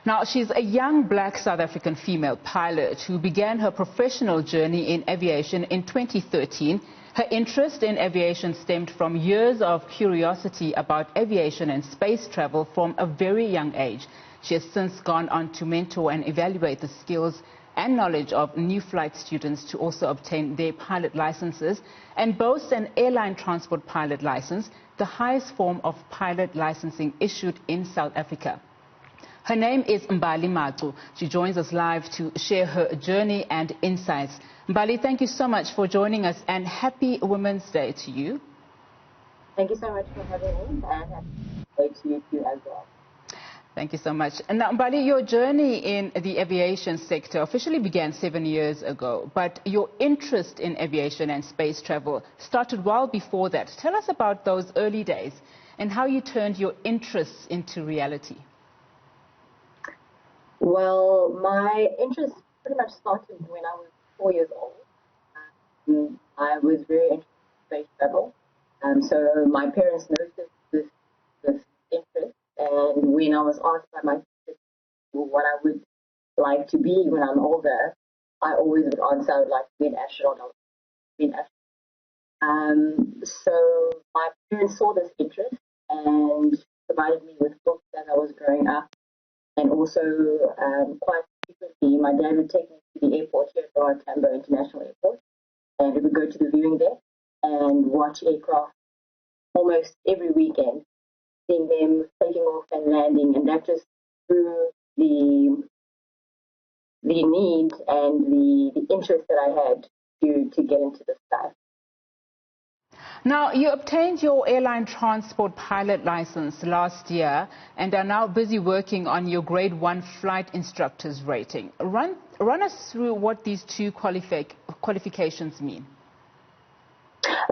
Now, she's a young black South African female pilot who began her professional journey in aviation in 2013. Her interest in aviation stemmed from years of curiosity about aviation and space travel from a very young age. She has since gone on to mentor and evaluate the skills and knowledge of new flight students to also obtain their pilot licenses, and boasts an airline transport pilot license, the highest form of pilot licensing issued in South Africa. Her name is Mbali Macu. She joins us live to share her journey and insights. Mbali, thank you so much for joining us, and happy Women's Day to you. Thank you so much for having me, and happy day to you too as well. Thank you so much. And now, Mbali, your journey in the aviation sector officially began 7 years ago, but your interest in aviation and space travel started well before that. Tell us about those early days and how you turned your interests into reality. Well, my interest pretty much started when I was 4 years old. I was very interested in space travel, so my parents noticed this interest. And when I was asked by my sister what I would like to be when I'm older, I always would answer I would like to be an astronaut. So my parents saw this interest and provided me with books as I was growing up. And also, quite frequently, my dad would take me to the airport here at Tambo International Airport, and we would go to the viewing deck and watch aircraft almost every weekend, seeing them taking off and landing, and that just grew the need and the interest that I had to get into the sky. Now, you obtained your airline transport pilot license last year and are now busy working on your grade 1 flight instructor's rating. Run us through what these two qualifications mean.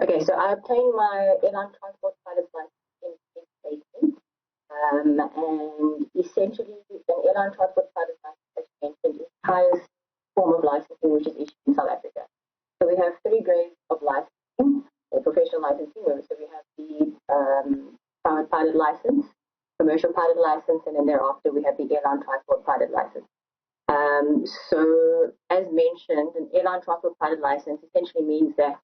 Okay, so I obtained my airline transport pilot license in 2018. And essentially, an airline transport pilot license, as you mentioned, is the highest form of licensing which is issued in South Africa. So we have 3 grades of licensing, or professional licensing. So we have the private pilot license, commercial pilot license, and then thereafter we have the airline transport pilot license. So as mentioned, an airline transport pilot license essentially means that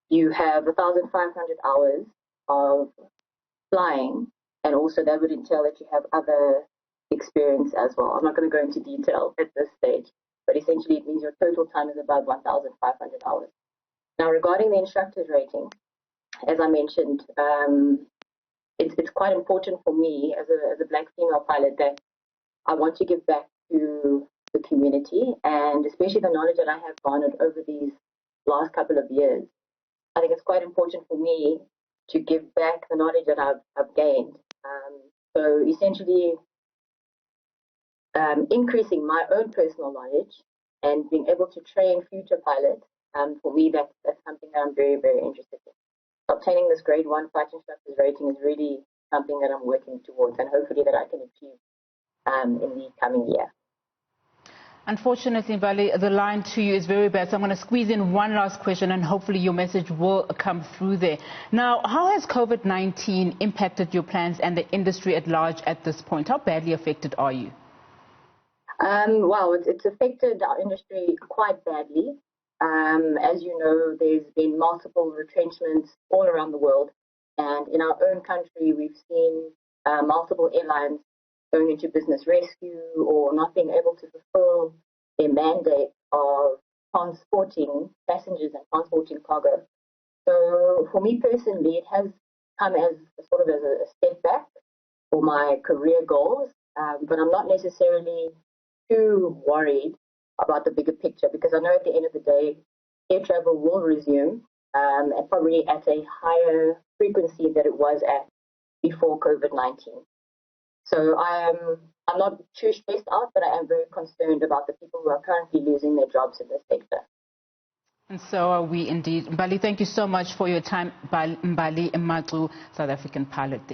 you have 1,500 hours of flying, and also that would entail that you have other experience as well. I'm not going to go into detail at this stage, but essentially it means your total time is above 1,500 hours. Now, regarding the instructor's rating, as I mentioned, it's quite important for me as a black female pilot that I want to give back to the community, and especially the knowledge that I have garnered over these last couple of years. I think it's quite important for me to give back the knowledge that I've gained. So essentially, increasing my own personal knowledge and being able to train future pilots, for me, that's something that I'm very, very interested in. Obtaining this grade 1 flight instructor's rating is really something that I'm working towards, and hopefully that I can achieve in the coming year. Unfortunately, Mbali, the line to you is very bad, so I'm going to squeeze in one last question, and hopefully your message will come through there. Now, how has COVID-19 impacted your plans and the industry at large at this point? How badly affected are you? Well, it's affected our industry quite badly. As you know, there's been multiple retrenchments all around the world, and in our own country, we've seen multiple airlines going into business rescue or not being able to fulfill their mandate of transporting passengers and transporting cargo. So for me personally, it has come as sort of as a step back for my career goals, but I'm not necessarily too worried about the bigger picture, because I know at the end of the day, air travel will resume, and probably at a higher frequency than it was at before COVID-19. So I'm not too stressed out, but I am very concerned about the people who are currently losing their jobs in this sector. And so are we indeed. Mbali, thank you so much for your time. Mbali Macu, South African pilot.